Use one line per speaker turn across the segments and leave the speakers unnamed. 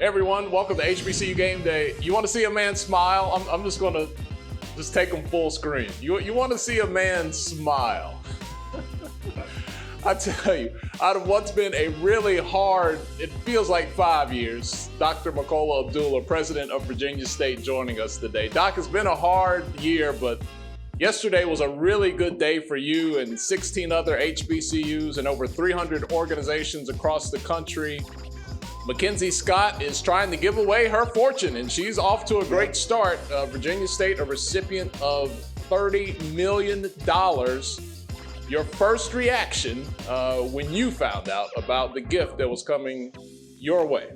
Everyone, welcome to HBCU Game Day. You want to see a man smile? I'm just going to take him full screen. You want to see a man smile? I tell you, out of what's been a really hard, it feels like 5 years, Dr. Makola Abdullah, president of Virginia State, joining us today. Doc, it's been a hard year, but yesterday was a really good day for you and 16 other HBCUs and over 300 organizations across the country. Mackenzie Scott is trying to give away her fortune, and she's off to a great start. Virginia State, a recipient of $30 million. Your first reaction when you found out about the gift that was coming your way?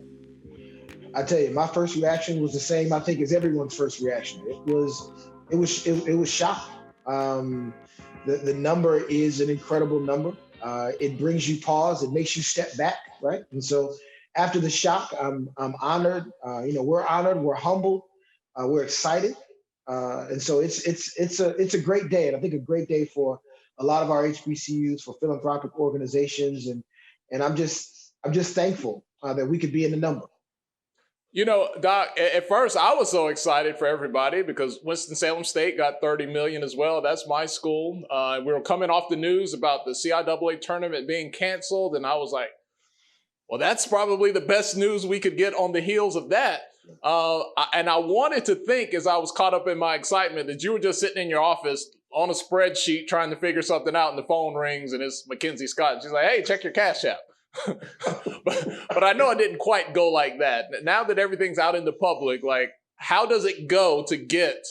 I tell you, my first reaction was the same, I think, as everyone's first reaction. It was shocking. The number is an incredible number. It brings you pause. It makes you step back, right? And so after the shock, I'm honored. We're honored. We're humbled. We're excited. And so it's a great day, and I think a great day for a lot of our HBCUs, for philanthropic organizations, and I'm just thankful that we could be in the number.
You know, Doc, at first I was so excited for everybody because Winston-Salem State got $30 million as well. That's my school. We were coming off the news about the CIAA tournament being canceled, and I was like, well, that's probably the best news we could get on the heels of that. And I wanted to think, as I was caught up in my excitement, that you were just sitting in your office on a spreadsheet trying to figure something out, and the phone rings, and it's Mackenzie Scott. And she's like, hey, check your Cash App. but I know it didn't quite go like that. Now that everything's out in the public, like, how does it go to get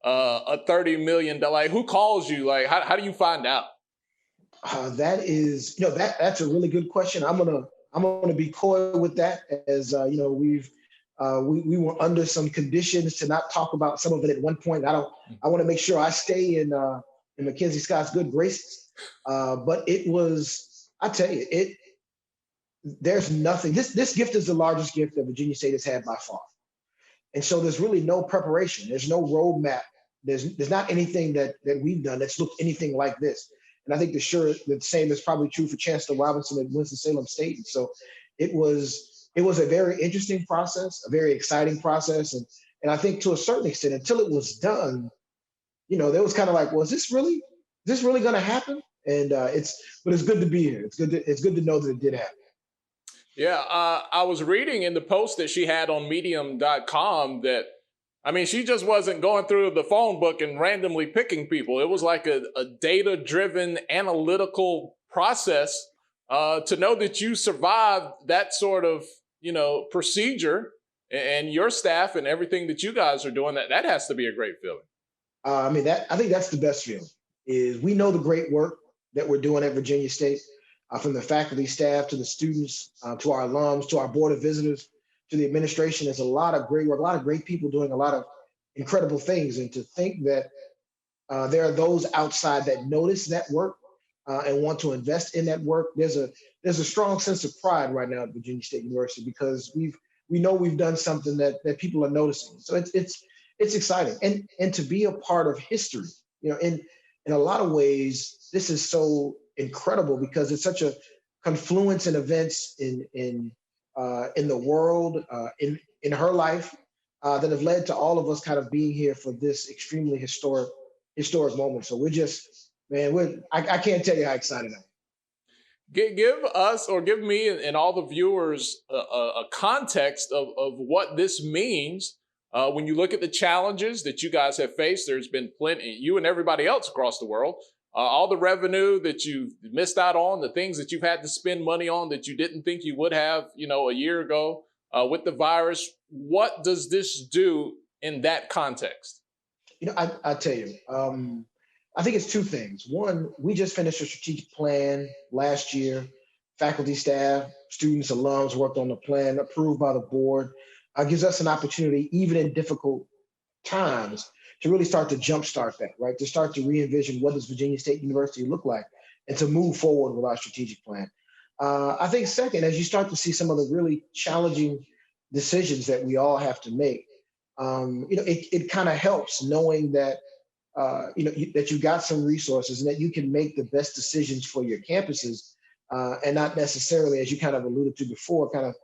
a $30 million? Like, who calls you? Like, how do you find out?
That's a really good question. I'm gonna be coy with that, as we were under some conditions to not talk about some of it at one point. I want to make sure I stay in Mackenzie Scott's good graces. But it was, I tell you, there's nothing. This gift is the largest gift that Virginia State has had by far. And so there's really no preparation. There's no roadmap. There's not anything that we've done that's looked anything like this. And I think the same is probably true for Chancellor Robinson at Winston-Salem State. And so it was a very interesting process, a very exciting process. And I think to a certain extent, until it was done, there was kind of like, well, is this really going to happen? And but it's good to be here. It's good to know that it did happen.
Yeah, I was reading in the post that she had on medium.com that, I mean, she just wasn't going through the phone book and randomly picking people. It was like a data-driven analytical process to know that you survived that sort of, procedure, and your staff and everything that you guys are doing, that has to be a great feeling.
I think that's the best feeling, is we know the great work that we're doing at Virginia State. From the faculty, staff, to the students, to our alums, to our board of visitors, to the administration. There's a lot of great work, a lot of great people doing a lot of incredible things. And to think that there are those outside that notice that work and want to invest in that work, there's a strong sense of pride right now at Virginia State University, because we know we've done something that people are noticing. So it's exciting, and to be a part of history. In a lot of ways, this is so incredible because it's such a confluence in events in the world, in her life, that have led to all of us kind of being here for this extremely historic moment. So I can't tell you how excited I am.
Give us, or give me and all the viewers, a context of what this means. When you look at the challenges that you guys have faced, there's been plenty, you and everybody else across the world, all the revenue that you've missed out on, the things that you've had to spend money on that you didn't think you would have, a year ago with the virus. What does this do in that context?
I tell you, I think it's two things. One, we just finished a strategic plan last year. Faculty, staff, students, alums worked on the plan, approved by the board. Gives us an opportunity, even in difficult times, to really start to jumpstart that, right? To start to re-envision what does Virginia State University look like, and to move forward with our strategic plan. I think second, as you start to see some of the really challenging decisions that we all have to make, it kind of helps knowing that that you got some resources and that you can make the best decisions for your campuses, and not necessarily, as you kind of alluded to before, kind of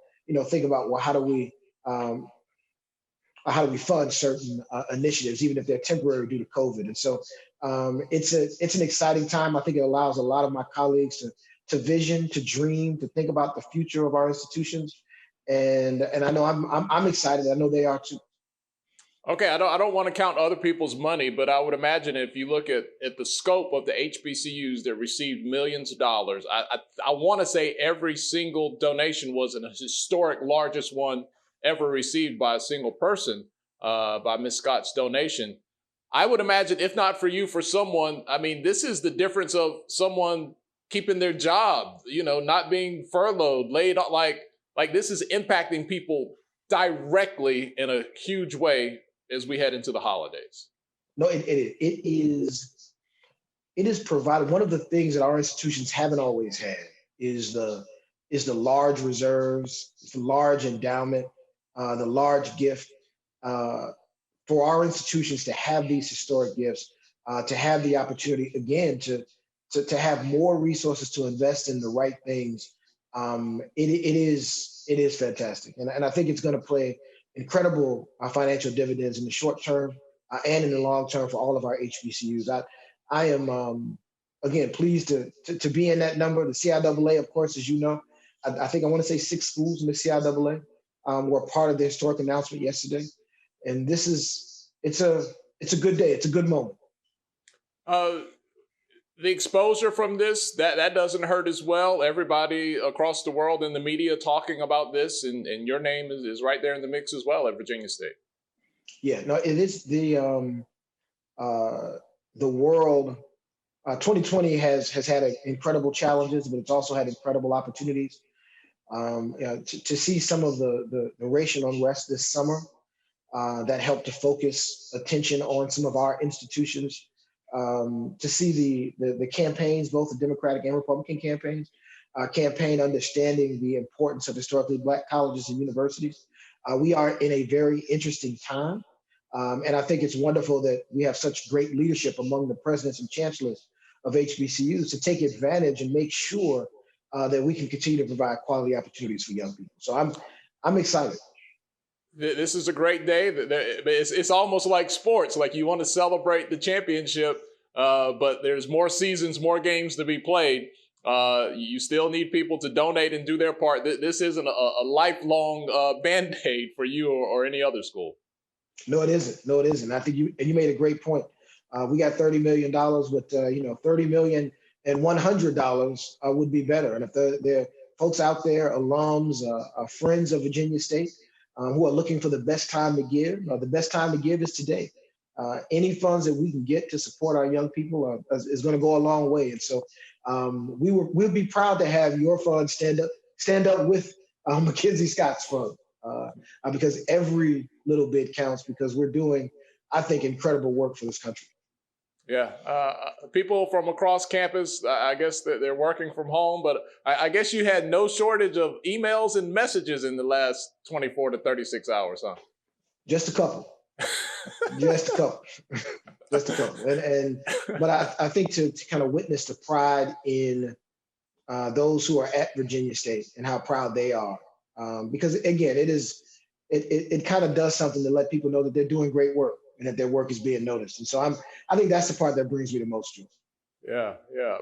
think about, well, how do we um, how do we fund certain initiatives, even if they're temporary due to COVID. And so it's an exciting time. I think it allows a lot of my colleagues to vision, to dream, to think about the future of our institutions. And I know I'm excited. I know they are too.
Okay, I don't want to count other people's money, but I would imagine if you look at the scope of the HBCUs that received millions of dollars, I want to say every single donation was an historic largest one ever received by a single person, by Ms. Scott's donation. I would imagine, if not for you, for someone, I mean, this is the difference of someone keeping their job, not being furloughed, laid off, like this is impacting people directly in a huge way as we head into the holidays.
No, it is provided. One of the things that our institutions haven't always had is the large reserves, the large endowment, the large gift. For our institutions to have these historic gifts, to have the opportunity again to have more resources to invest in the right things, it is fantastic, and I think it's going to play incredible financial dividends in the short term and in the long term for all of our HBCUs. I am again pleased to be in that number. The CIAA, of course, as you know, I think I want to say 6 schools in the CIAA were part of the historic announcement yesterday, and it's a good day. It's a good moment.
The exposure from this, that doesn't hurt as well. Everybody across the world in the media talking about this, and your name is right there in the mix as well at Virginia State.
Yeah, no, it is the world. 2020 has had incredible challenges, but it's also had incredible opportunities. To see some of the racial unrest this summer that helped to focus attention on some of our institutions. To see the campaigns, both the Democratic and Republican campaigns, campaign understanding the importance of historically Black colleges and universities. We are in a very interesting time. And I think it's wonderful that we have such great leadership among the presidents and chancellors of HBCUs to take advantage and make sure that we can continue to provide quality opportunities for young people. So I'm excited.
This is a great day. It's almost like sports. Like you want to celebrate the championship, but there's more seasons, more games to be played. You still need people to donate and do their part. This isn't a lifelong Band-Aid for you or any other school.
No, it isn't. No, it isn't. I think you made a great point. We got $30 million, but $30 million and $100 would be better. And if there are folks out there, alums, friends of Virginia State, who are looking for the best time to give, the best time to give is today. Any funds that we can get to support our young people is going to go a long way. And so we'll be proud to have your fund stand up with Mackenzie Scott's fund, because every little bit counts, because we're doing, I think, incredible work for this country.
Yeah. People from across campus, I guess they're working from home, but I guess you had no shortage of emails and messages in the last 24 to 36 hours, huh?
Just a couple. Just a couple. Just a couple. But I think to kind of witness the pride in those who are at Virginia State and how proud they are. Because again, it kind of does something to let people know that they're doing great work and that their work is being noticed. And so I think that's the part that brings me the most joy.
Yeah.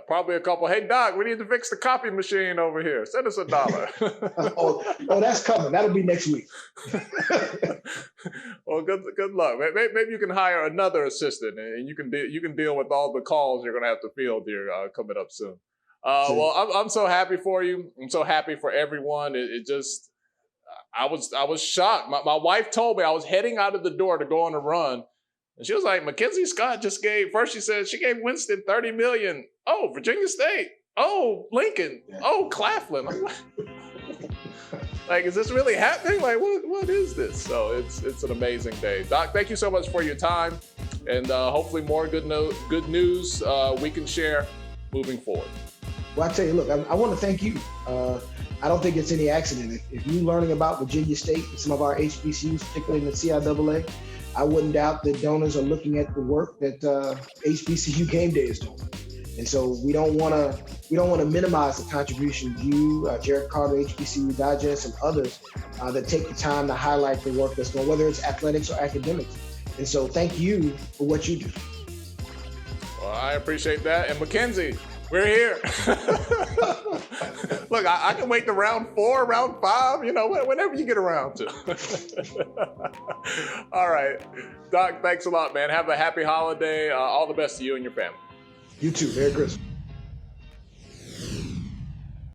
Probably a couple. Hey, Doc, we need to fix the copy machine over here. Send us $1.
oh, that's coming. That'll be next week.
Well, good luck. Maybe you can hire another assistant, and you can deal with all the calls you're going to have to field here coming up soon. Well, I'm so happy for you. I'm so happy for everyone. I was shocked. My wife told me I was heading out of the door to go on a run. And she was like, Mackenzie Scott first she said she gave Winston $30 million. Oh, Virginia State. Oh, Lincoln. Oh, Claflin. Like, is this really happening? Like, what is this? So it's an amazing day. Doc, thank you so much for your time. And hopefully more good news we can share moving forward.
Well, I tell you, look, I want to thank you. I don't think it's any accident. If you're learning about Virginia State and some of our HBCUs, particularly in the CIAA, I wouldn't doubt that donors are looking at the work that HBCU Game Day is doing. And so we don't want to minimize the contribution you, Jared Carter, HBCU Digest, and others that take the time to highlight the work that's going, whether it's athletics or academics. And so thank you for what you do.
Well, I appreciate that. And Mackenzie, we're here. Look, I can wait to round 4, round 5, whenever you get around to. All right. Doc, thanks a lot, man. Have a happy holiday. All the best to you and your family.
You too. Merry Christmas.